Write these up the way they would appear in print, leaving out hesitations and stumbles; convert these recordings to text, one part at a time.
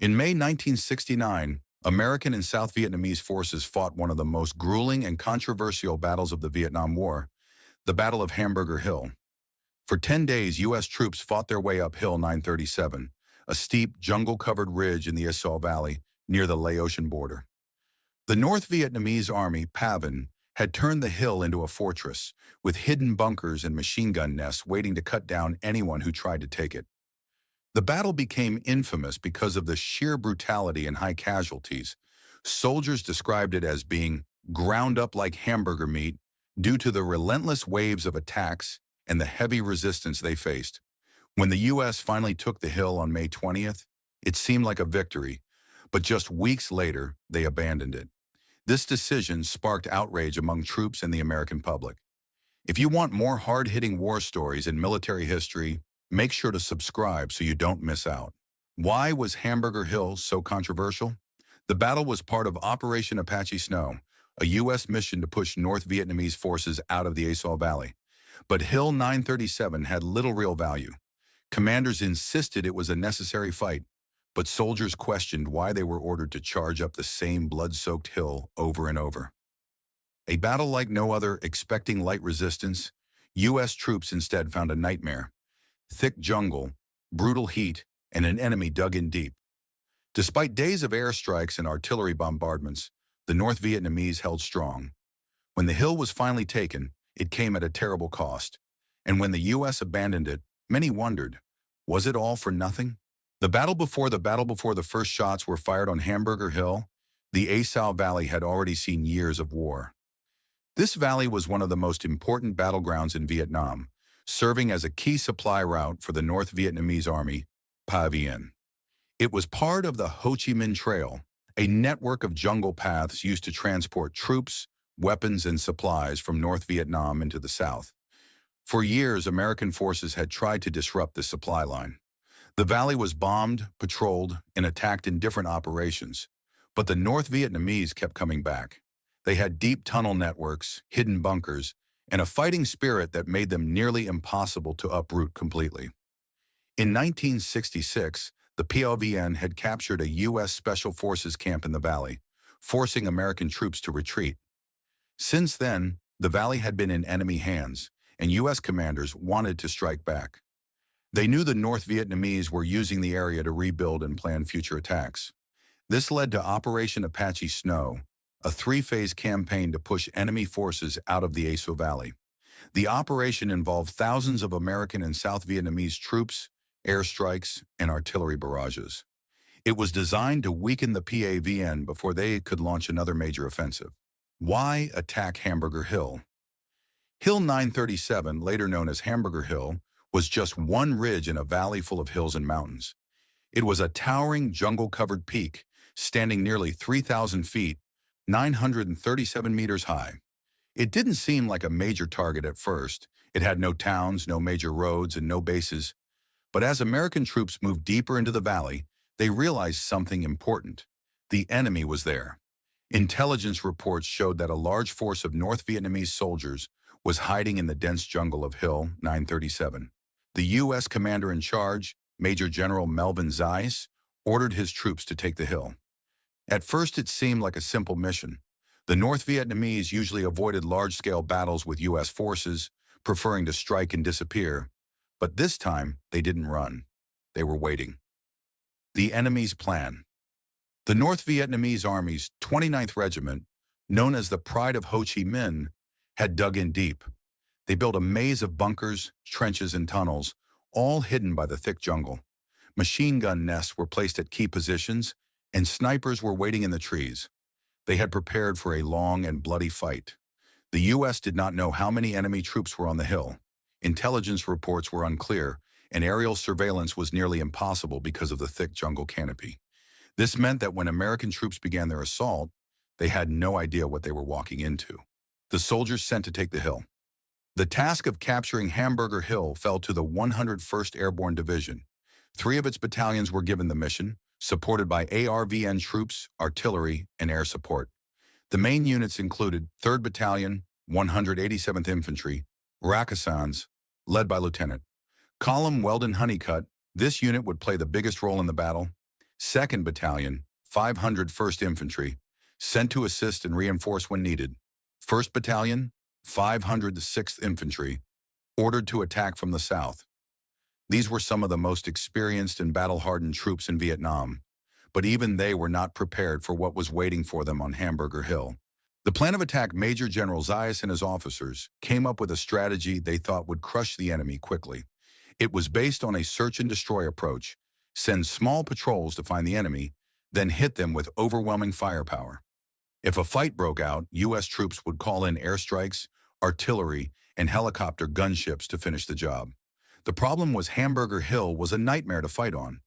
In May 1969, American and South Vietnamese forces fought one of the most grueling and controversial battles of the Vietnam War, the Battle of Hamburger Hill. For 10 days, U.S. troops fought their way up Hill 937, a steep, jungle-covered ridge in the Asau Valley near the Laotian border. The North Vietnamese Army, PAVN, had turned the hill into a fortress, with hidden bunkers and machine gun nests waiting to cut down anyone who tried to take it. The battle became infamous because of the sheer brutality and high casualties. Soldiers described it as being ground up like hamburger meat due to the relentless waves of attacks and the heavy resistance they faced. When the U.S. finally took the hill on May 20th, it seemed like a victory, but just weeks later, they abandoned it. This decision sparked outrage among troops and the American public. If you want more hard-hitting war stories and military history, make sure to subscribe so you don't miss out. Why was Hamburger Hill so controversial? The battle was part of Operation Apache Snow, a U.S. mission to push North Vietnamese forces out of the Asau Valley. But Hill 937 had little real value. Commanders insisted it was a necessary fight, but soldiers questioned why they were ordered to charge up the same blood-soaked hill over and over. A battle like no other, expecting light resistance, U.S. troops instead found a nightmare. Thick jungle, brutal heat, and an enemy dug in deep. Despite days of airstrikes and artillery bombardments, the North Vietnamese held strong. When the hill was finally taken, it came at a terrible cost. And when the U.S. abandoned it, many wondered, was it all for nothing? The battle before the first shots were fired on Hamburger Hill, the Asau Valley had already seen years of war. This valley was one of the most important battlegrounds in Vietnam, serving as a key supply route for the North Vietnamese Army, PAVN. It was part of the Ho Chi Minh Trail, a network of jungle paths used to transport troops, weapons, and supplies from North Vietnam into the south. For years, American forces had tried to disrupt this supply line. The valley was bombed, patrolled, and attacked in different operations, but the North Vietnamese kept coming back. They had deep tunnel networks, hidden bunkers, and a fighting spirit that made them nearly impossible to uproot completely. In 1966, the PAVN had captured a U.S. Special Forces camp in the valley, forcing American troops to retreat. Since then, the valley had been in enemy hands, and U.S. commanders wanted to strike back. They knew the North Vietnamese were using the area to rebuild and plan future attacks. This led to Operation Apache Snow, a three-phase campaign to push enemy forces out of the Asau Valley. The operation involved thousands of American and South Vietnamese troops, airstrikes, and artillery barrages. It was designed to weaken the PAVN before they could launch another major offensive. Why attack Hamburger Hill? Hill 937, later known as Hamburger Hill, was just one ridge in a valley full of hills and mountains. It was a towering, jungle-covered peak, standing nearly 3,000 feet, 937 meters high. It didn't seem like a major target at first. It had no towns, no major roads, and no bases. But as American troops moved deeper into the valley, they realized something important. The enemy was there. Intelligence reports showed that a large force of North Vietnamese soldiers was hiding in the dense jungle of Hill 937. The U.S. commander-in-charge, Major General Melvin Zeiss, ordered his troops to take the hill. At first, it seemed like a simple mission. The North Vietnamese usually avoided large-scale battles with U.S. forces, preferring to strike and disappear. But this time, they didn't run. They were waiting. The enemy's plan. The North Vietnamese Army's 29th Regiment, known as the Pride of Ho Chi Minh, had dug in deep. They built a maze of bunkers, trenches, and tunnels, all hidden by the thick jungle. Machine gun nests were placed at key positions, and snipers were waiting in the trees. They had prepared for a long and bloody fight. The U.S. did not know how many enemy troops were on the hill. Intelligence reports were unclear, and aerial surveillance was nearly impossible because of the thick jungle canopy. This meant that when American troops began their assault, they had no idea what they were walking into. The soldiers sent to take the hill. The task of capturing Hamburger Hill fell to the 101st Airborne Division. 3 of its battalions were given the mission, supported by ARVN troops, artillery, and air support. The main units included 3rd Battalion, 187th Infantry, Rakkasans, led by Lieutenant Column Weldon Honeycutt. This unit would play the biggest role in the battle. 2nd Battalion, 501st Infantry, sent to assist and reinforce when needed. 1st Battalion, 506th Infantry, ordered to attack from the south. These were some of the most experienced and battle-hardened troops in Vietnam, but even they were not prepared for what was waiting for them on Hamburger Hill. The plan of attack Major General Zayas and his officers came up with a strategy they thought would crush the enemy quickly. It was based on a search-and-destroy approach: send small patrols to find the enemy, then hit them with overwhelming firepower. If a fight broke out, U.S. troops would call in airstrikes, artillery, and helicopter gunships to finish the job. The problem was Hamburger Hill was a nightmare to fight on.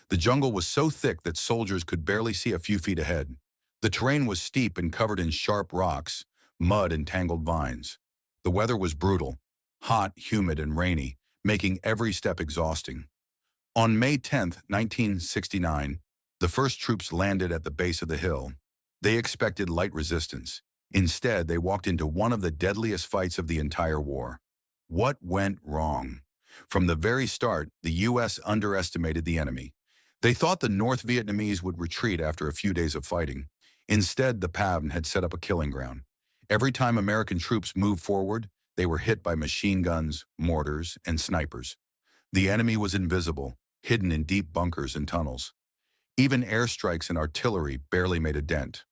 The jungle was so thick that soldiers could barely see a few feet ahead. The terrain was steep and covered in sharp rocks, mud, and tangled vines. The weather was brutal, hot, humid, and rainy, making every step exhausting. On May 10, 1969, the first troops landed at the base of the hill. They expected light resistance. Instead, they walked into one of the deadliest fights of the entire war. What went wrong? From the very start, the U.S. underestimated the enemy. They thought the North Vietnamese would retreat after a few days of fighting. Instead, the PAVN had set up a killing ground. Every time American troops moved forward, they were hit by machine guns, mortars, and snipers. The enemy was invisible, hidden in deep bunkers and tunnels. Even airstrikes and artillery barely made a dent.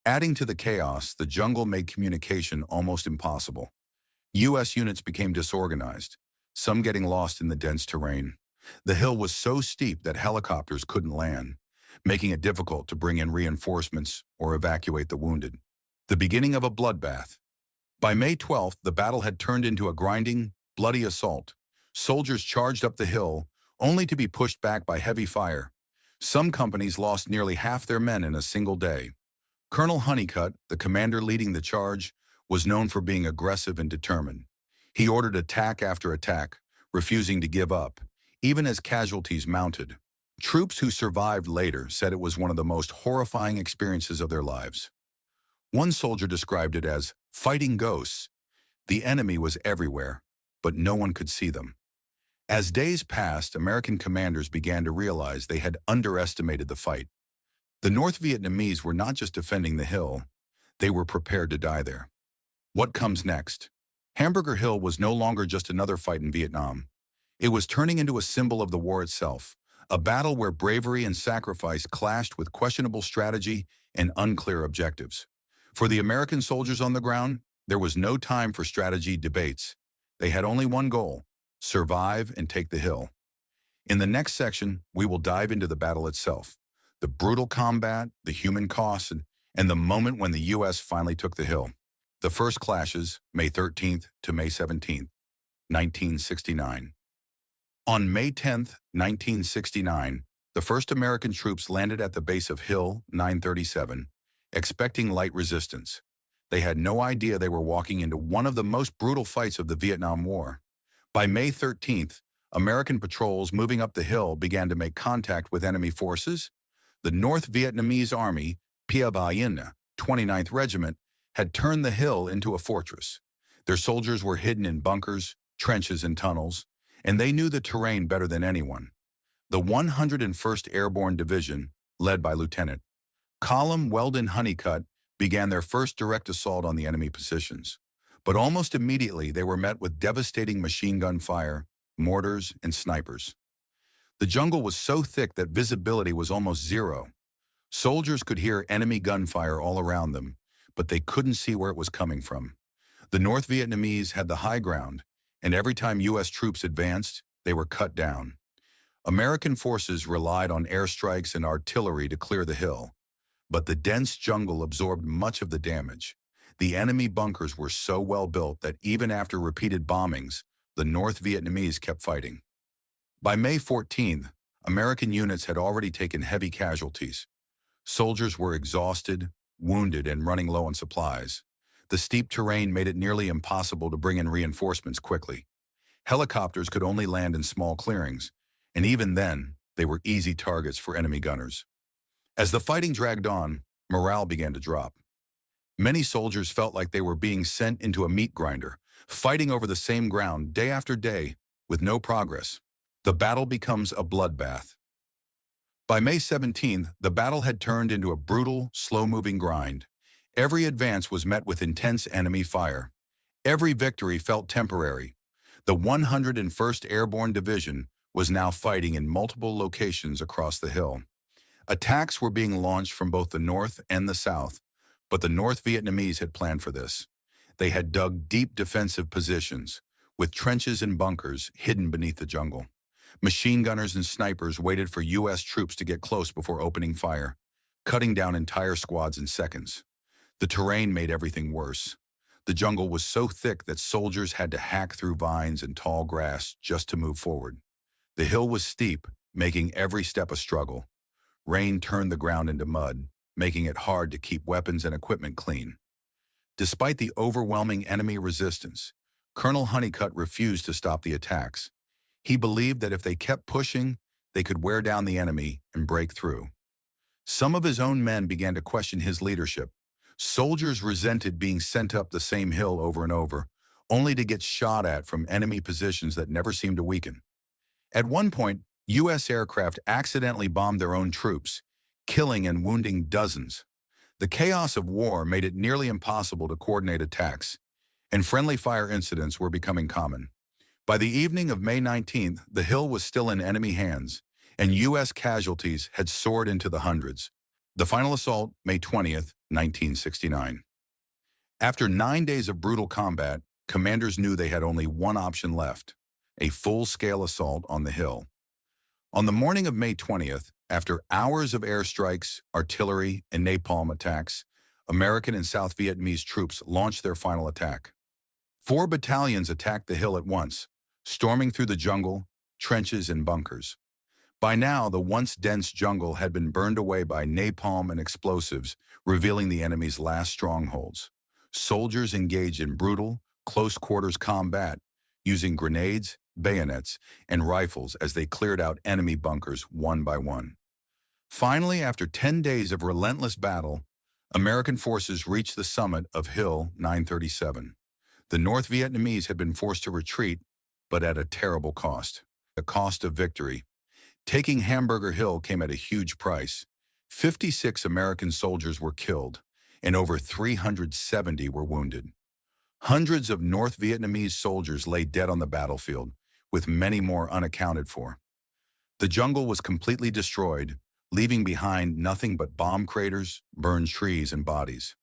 Adding to the chaos, the jungle made communication almost impossible. U.S. units became disorganized, some getting lost in the dense terrain. The hill was so steep that helicopters couldn't land, making it difficult to bring in reinforcements or evacuate the wounded. The beginning of a bloodbath. By May 12th, the battle had turned into a grinding, bloody assault. Soldiers charged up the hill, only to be pushed back by heavy fire. Some companies lost nearly half their men in a single day. Colonel Honeycutt, the commander leading the charge, was known for being aggressive and determined. He ordered attack after attack, refusing to give up, even as casualties mounted. Troops who survived later said it was one of the most horrifying experiences of their lives. One soldier described it as fighting ghosts. The enemy was everywhere, but no one could see them. As days passed, American commanders began to realize they had underestimated the fight. The North Vietnamese were not just defending the hill, they were prepared to die there. What comes next? Hamburger Hill was no longer just another fight in Vietnam. It was turning into a symbol of the war itself, a battle where bravery and sacrifice clashed with questionable strategy and unclear objectives. For the American soldiers on the ground, there was no time for strategy debates. They had only one goal: survive and take the hill. In the next section, we will dive into the battle itself, the brutal combat, the human costs, and the moment when the U.S. finally took the hill. The first clashes, May 13th to May 17th, 1969. On May 10th, 1969, the first American troops landed at the base of Hill 937, expecting light resistance. They had no idea they were walking into one of the most brutal fights of the Vietnam War. By May 13th, American patrols moving up the hill began to make contact with enemy forces. The North Vietnamese Army, Pia Ba Yên, 29th Regiment, had turned the hill into a fortress. Their soldiers were hidden in bunkers, trenches, and tunnels, and they knew the terrain better than anyone. The 101st Airborne Division, led by Lieutenant Column Weldon Honeycutt, began their first direct assault on the enemy positions. But almost immediately, they were met with devastating machine gun fire, mortars, and snipers. The jungle was so thick that visibility was almost zero. Soldiers could hear enemy gunfire all around them, but they couldn't see where it was coming from. The North Vietnamese had the high ground, and every time U.S. troops advanced, they were cut down. American forces relied on airstrikes and artillery to clear the hill, but the dense jungle absorbed much of the damage. The enemy bunkers were so well built that even after repeated bombings, the North Vietnamese kept fighting. By May 14th, American units had already taken heavy casualties. Soldiers were exhausted, wounded, and running low on supplies. The steep terrain made it nearly impossible to bring in reinforcements quickly. Helicopters could only land in small clearings, and even then, they were easy targets for enemy gunners. As the fighting dragged on, morale began to drop. Many soldiers felt like they were being sent into a meat grinder, fighting over the same ground day after day with no progress. The battle becomes a bloodbath. By May 17th, the battle had turned into a brutal, slow-moving grind. Every advance was met with intense enemy fire. Every victory felt temporary. The 101st Airborne Division was now fighting in multiple locations across the hill. Attacks were being launched from both the north and the south, but the North Vietnamese had planned for this. They had dug deep defensive positions, with trenches and bunkers hidden beneath the jungle. Machine gunners and snipers waited for U.S. troops to get close before opening fire, cutting down entire squads in seconds. The terrain made everything worse. The jungle was so thick that soldiers had to hack through vines and tall grass just to move forward. The hill was steep, making every step a struggle. Rain turned the ground into mud, making it hard to keep weapons and equipment clean. Despite the overwhelming enemy resistance, Colonel Honeycutt refused to stop the attacks. He believed that if they kept pushing, they could wear down the enemy and break through. Some of his own men began to question his leadership. Soldiers resented being sent up the same hill over and over, only to get shot at from enemy positions that never seemed to weaken. At one point, U.S. aircraft accidentally bombed their own troops, killing and wounding dozens. The chaos of war made it nearly impossible to coordinate attacks, and friendly fire incidents were becoming common. By the evening of May 19th, the hill was still in enemy hands, and U.S. casualties had soared into the hundreds. The final assault, May 20th, 1969. After 9 days of brutal combat, commanders knew they had only one option left: a full-scale assault on the hill. On the morning of May 20th, after hours of airstrikes, artillery, and napalm attacks, American and South Vietnamese troops launched their final attack. 4 battalions attacked the hill at once, storming through the jungle, trenches, and bunkers. By now, the once dense jungle had been burned away by napalm and explosives, revealing the enemy's last strongholds. Soldiers engaged in brutal, close-quarters combat, using grenades, bayonets, and rifles as they cleared out enemy bunkers one by one. Finally, after 10 days of relentless battle, American forces reached the summit of Hill 937. The North Vietnamese had been forced to retreat, but at a terrible cost. The cost of victory. Taking Hamburger Hill came at a huge price. 56 American soldiers were killed, and over 370 were wounded. Hundreds of North Vietnamese soldiers lay dead on the battlefield, with many more unaccounted for. The jungle was completely destroyed, leaving behind nothing but bomb craters, burned trees, and bodies.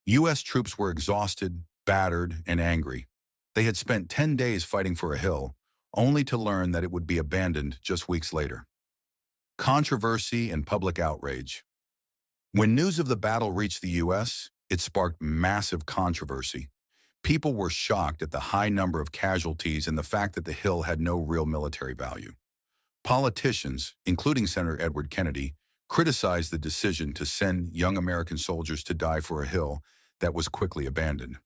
U.S. troops were exhausted, battered, and angry. They had spent 10 days fighting for a hill, only to learn that it would be abandoned just weeks later. Controversy and public outrage. When news of the battle reached the U.S., it sparked massive controversy. People were shocked at the high number of casualties and the fact that the hill had no real military value. Politicians, including Senator Edward Kennedy, criticized the decision to send young American soldiers to die for a hill that was quickly abandoned.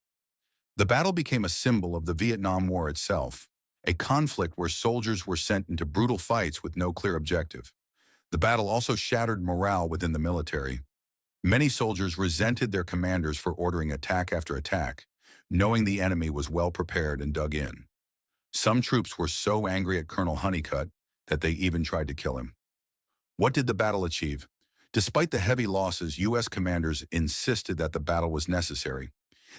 The battle became a symbol of the Vietnam War itself, a conflict where soldiers were sent into brutal fights with no clear objective. The battle also shattered morale within the military. Many soldiers resented their commanders for ordering attack after attack, knowing the enemy was well prepared and dug in. Some troops were so angry at Colonel Honeycutt that they even tried to kill him. What did the battle achieve? Despite the heavy losses, U.S. commanders insisted that the battle was necessary.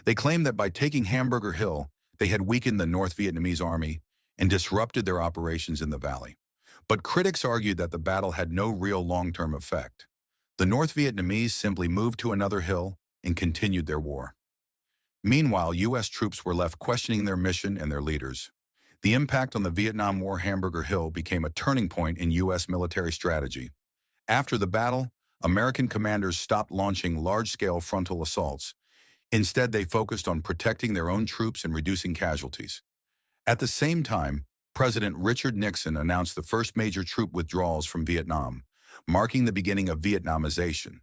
They claimed that by taking Hamburger Hill, they had weakened the North Vietnamese army and disrupted their operations in the valley. But critics argued that the battle had no real long-term effect. The North Vietnamese simply moved to another hill and continued their war. Meanwhile, U.S. troops were left questioning their mission and their leaders. The impact on the Vietnam War Hamburger Hill became a turning point in U.S. military strategy. After the battle, American commanders stopped launching large-scale frontal assaults. Instead, they focused on protecting their own troops and reducing casualties. At the same time, President Richard Nixon announced the first major troop withdrawals from Vietnam, marking the beginning of Vietnamization,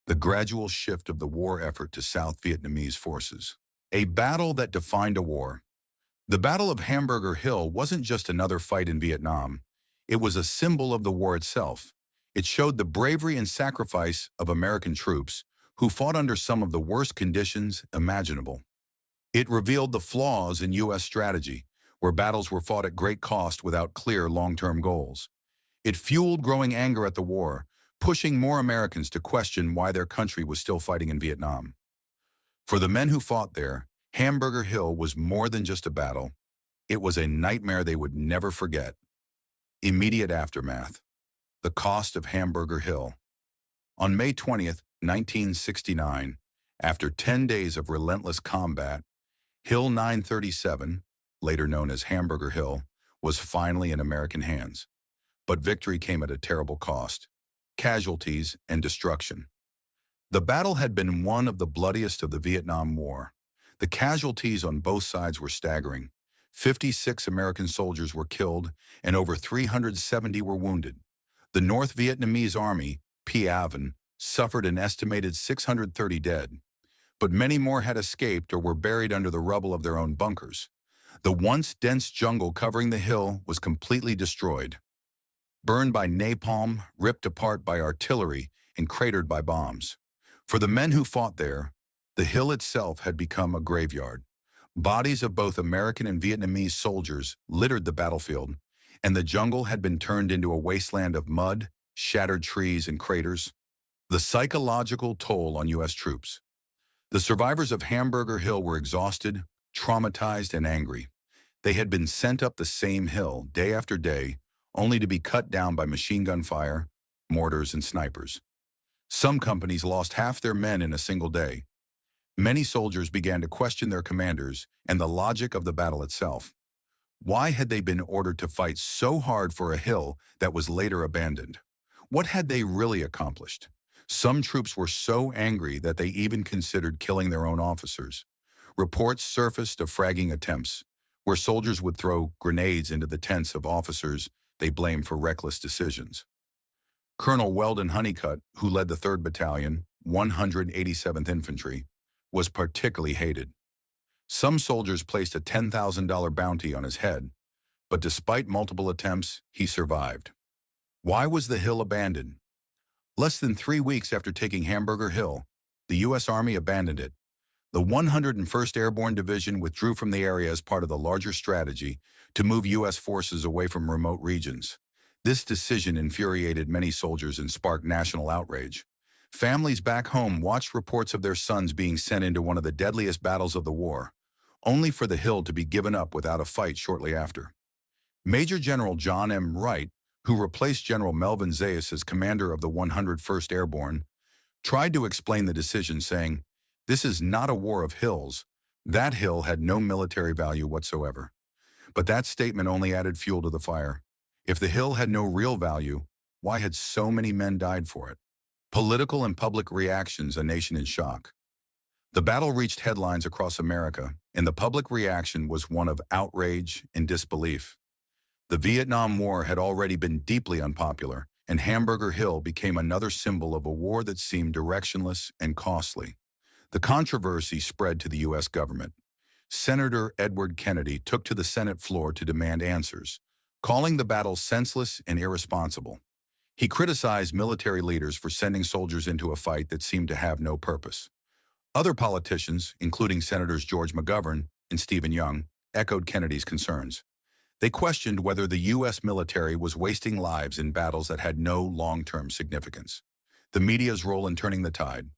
the gradual shift of the war effort to South Vietnamese forces. A battle that defined a war. The Battle of Hamburger Hill wasn't just another fight in Vietnam. It was a symbol of the war itself. It showed the bravery and sacrifice of American troops who fought under some of the worst conditions imaginable. It revealed the flaws in U.S. strategy, where battles were fought at great cost without clear long-term goals. It fueled growing anger at the war, pushing more Americans to question why their country was still fighting in Vietnam. For the men who fought there, Hamburger Hill was more than just a battle. It was a nightmare they would never forget. Immediate aftermath. The cost of Hamburger Hill. On May 20th, 1969, after 10 days of relentless combat, Hill 937, later known as Hamburger Hill, was finally in American hands. But victory came at a terrible cost: casualties and destruction. The battle had been one of the bloodiest of the Vietnam War. The casualties on both sides were staggering. 56 American soldiers were killed and over 370 were wounded. The North Vietnamese Army, PAVN, suffered an estimated 630 dead, but many more had escaped or were buried under the rubble of their own bunkers. The once dense jungle covering the hill was completely destroyed, burned by napalm, ripped apart by artillery, and cratered by bombs. For the men who fought there, the hill itself had become a graveyard. Bodies of both American and Vietnamese soldiers littered the battlefield, and the jungle had been turned into a wasteland of mud, shattered trees, and craters. The psychological toll on U.S. troops. The survivors of Hamburger Hill were exhausted, traumatized, and angry. They had been sent up the same hill day after day, only to be cut down by machine gun fire, mortars, and snipers. Some companies lost half their men in a single day. Many soldiers began to question their commanders and the logic of the battle itself. Why had they been ordered to fight so hard for a hill that was later abandoned? What had they really accomplished? Some troops were so angry that they even considered killing their own officers. Reports surfaced of fragging attempts, where soldiers would throw grenades into the tents of officers they blamed for reckless decisions. Colonel Weldon Honeycutt, who led the 3rd Battalion, 187th Infantry, was particularly hated. Some soldiers placed a $10,000 bounty on his head, but despite multiple attempts, he survived. Why was the hill abandoned? Less than 3 weeks after taking Hamburger Hill, the U.S. Army abandoned it. The 101st Airborne Division withdrew from the area as part of the larger strategy to move U.S. forces away from remote regions. This decision infuriated many soldiers and sparked national outrage. Families back home watched reports of their sons being sent into one of the deadliest battles of the war, only for the hill to be given up without a fight shortly after. Major General John M. Wright, who replaced General Melvin Zayas as commander of the 101st Airborne, tried to explain the decision, saying, "This is not a war of hills. That hill had no military value whatsoever." But that statement only added fuel to the fire. If the hill had no real value, why had so many men died for it? Political and public reactions: a nation in shock. The battle reached headlines across America, and the public reaction was one of outrage and disbelief. The Vietnam War had already been deeply unpopular, and Hamburger Hill became another symbol of a war that seemed directionless and costly. The controversy spread to the U.S. government. Senator Edward Kennedy took to the Senate floor to demand answers, calling the battle senseless and irresponsible. He criticized military leaders for sending soldiers into a fight that seemed to have no purpose. Other politicians, including Senators George McGovern and Stephen Young, echoed Kennedy's concerns. They questioned whether the U.S. military was wasting lives in battles that had no long-term significance. The media's role in turning the tide.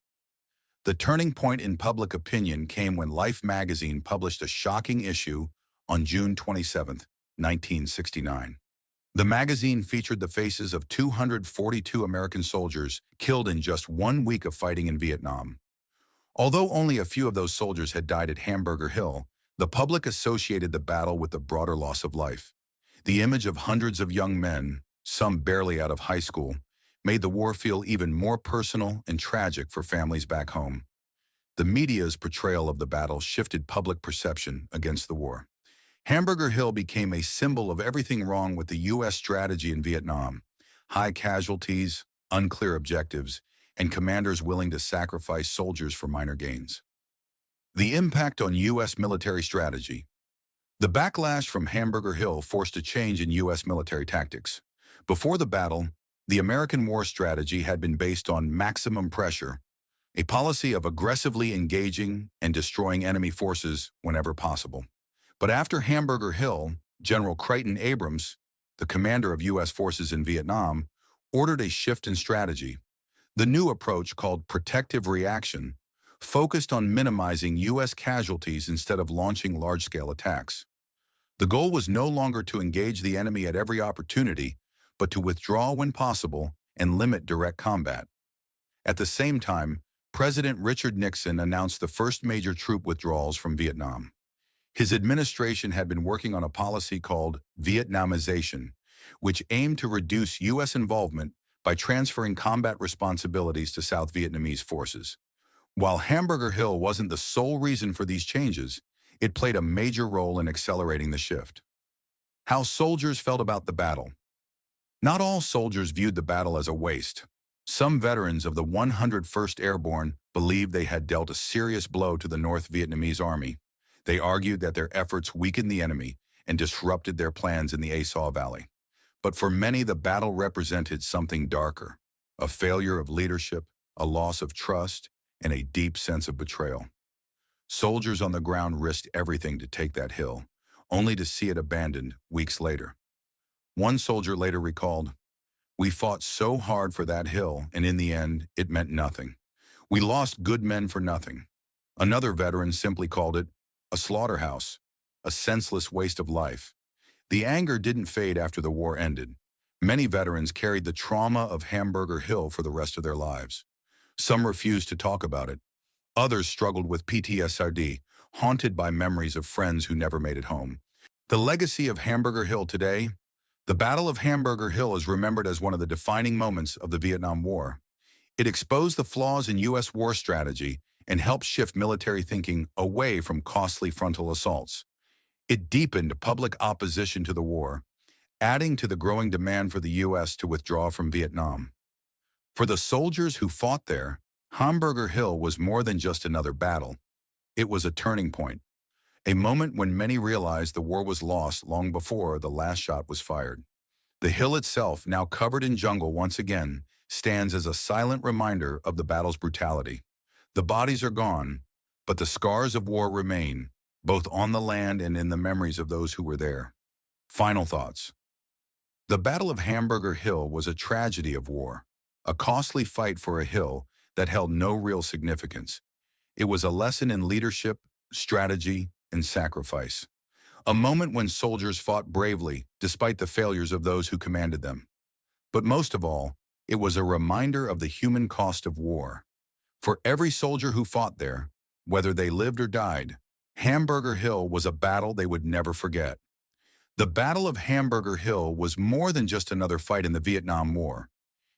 The turning point in public opinion came when Life magazine published a shocking issue on June 27, 1969. The magazine featured the faces of 242 American soldiers killed in just 1 week of fighting in Vietnam. Although only a few of those soldiers had died at Hamburger Hill, the public associated the battle with the broader loss of life. The image of hundreds of young men, some barely out of high school, made the war feel even more personal and tragic for families back home. The media's portrayal of the battle shifted public perception against the war. Hamburger Hill became a symbol of everything wrong with the U.S. strategy in Vietnam: high casualties, unclear objectives, and commanders willing to sacrifice soldiers for minor gains. The impact on U.S. military strategy. The backlash from Hamburger Hill forced a change in U.S. military tactics. Before the battle, the American war strategy had been based on maximum pressure, a policy of aggressively engaging and destroying enemy forces whenever possible. But after Hamburger Hill, General Creighton Abrams, the commander of U.S. forces in Vietnam, ordered a shift in strategy. The new approach, called protective reaction, focused on minimizing U.S. casualties instead of launching large-scale attacks. The goal was no longer to engage the enemy at every opportunity, but to withdraw when possible and limit direct combat. At the same time, President Richard Nixon announced the first major troop withdrawals from Vietnam. His administration had been working on a policy called Vietnamization, which aimed to reduce U.S. involvement by transferring combat responsibilities to South Vietnamese forces. While Hamburger Hill wasn't the sole reason for these changes, it played a major role in accelerating the shift. How soldiers felt about the battle. Not all soldiers viewed the battle as a waste. Some veterans of the 101st Airborne believed they had dealt a serious blow to the North Vietnamese Army. They argued that their efforts weakened the enemy and disrupted their plans in the Asau Valley. But for many, the battle represented something darker, a failure of leadership, a loss of trust, and a deep sense of betrayal. Soldiers on the ground risked everything to take that hill, only to see it abandoned weeks later. One soldier later recalled, "We fought so hard for that hill, and in the end, it meant nothing. We lost good men for nothing." Another veteran simply called it a slaughterhouse, a senseless waste of life. The anger didn't fade after the war ended. Many veterans carried the trauma of Hamburger Hill for the rest of their lives. Some refused to talk about it. Others struggled with PTSD, haunted by memories of friends who never made it home. The legacy of Hamburger Hill today. The Battle of Hamburger Hill is remembered as one of the defining moments of the Vietnam War. It exposed the flaws in U.S. war strategy and helped shift military thinking away from costly frontal assaults. It deepened public opposition to the war, adding to the growing demand for the U.S. to withdraw from Vietnam. For the soldiers who fought there, Hamburger Hill was more than just another battle. It was a turning point, a moment when many realized the war was lost long before the last shot was fired. The hill itself, now covered in jungle once again, stands as a silent reminder of the battle's brutality. The bodies are gone, but the scars of war remain, both on the land and in the memories of those who were there. Final thoughts. The Battle of Hamburger Hill was a tragedy of war, a costly fight for a hill that held no real significance. It was a lesson in leadership, strategy, and sacrifice. A moment when soldiers fought bravely despite the failures of those who commanded them. But most of all, it was a reminder of the human cost of war. For every soldier who fought there, whether they lived or died, Hamburger Hill was a battle they would never forget. The Battle of Hamburger Hill was more than just another fight in the Vietnam War.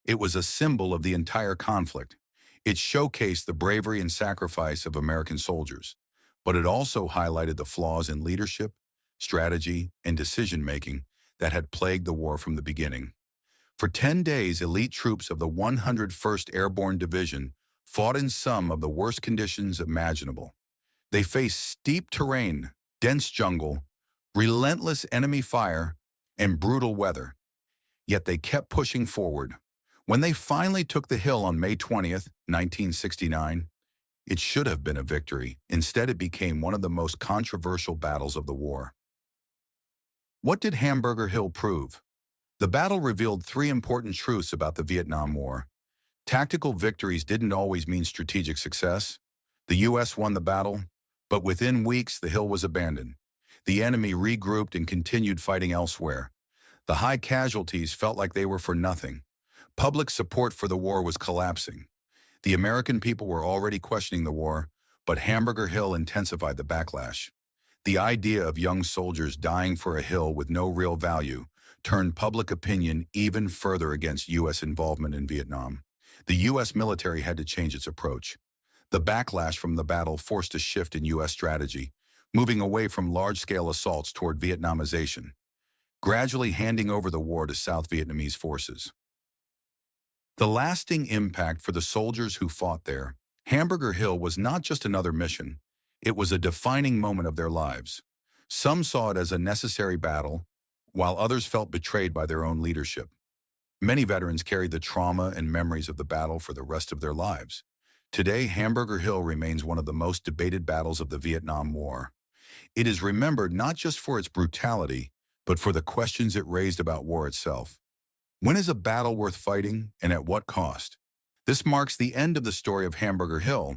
It was a symbol of the entire conflict. It showcased the bravery and sacrifice of American soldiers, but it also highlighted the flaws in leadership, strategy, and decision-making that had plagued the war from the beginning. For 10 days, elite troops of the 101st Airborne Division fought in some of the worst conditions imaginable. They faced steep terrain, dense jungle, relentless enemy fire, and brutal weather. Yet they kept pushing forward. When they finally took the hill on May 20th, 1969, it should have been a victory. Instead, it became one of the most controversial battles of the war. What did Hamburger Hill prove? The battle revealed three important truths about the Vietnam War. Tactical victories didn't always mean strategic success. The U.S. won the battle, but within weeks the hill was abandoned. The enemy regrouped and continued fighting elsewhere. The high casualties felt like they were for nothing. Public support for the war was collapsing. The American people were already questioning the war, but Hamburger Hill intensified the backlash. The idea of young soldiers dying for a hill with no real value turned public opinion even further against U.S. involvement in Vietnam. The U.S. military had to change its approach. The backlash from the battle forced a shift in U.S. strategy, moving away from large-scale assaults toward Vietnamization, gradually handing over the war to South Vietnamese forces. The lasting impact for the soldiers who fought there, Hamburger Hill was not just another mission. It was a defining moment of their lives. Some saw it as a necessary battle, while others felt betrayed by their own leadership. Many veterans carried the trauma and memories of the battle for the rest of their lives. Today, Hamburger Hill remains one of the most debated battles of the Vietnam War. It is remembered not just for its brutality, but for the questions it raised about war itself. When is a battle worth fighting, and at what cost? This marks the end of the story of Hamburger Hill,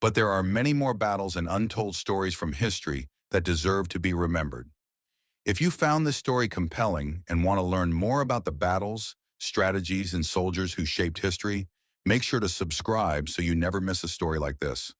but there are many more battles and untold stories from history that deserve to be remembered. If you found this story compelling and want to learn more about the battles, strategies, and soldiers who shaped history, make sure to subscribe so you never miss a story like this.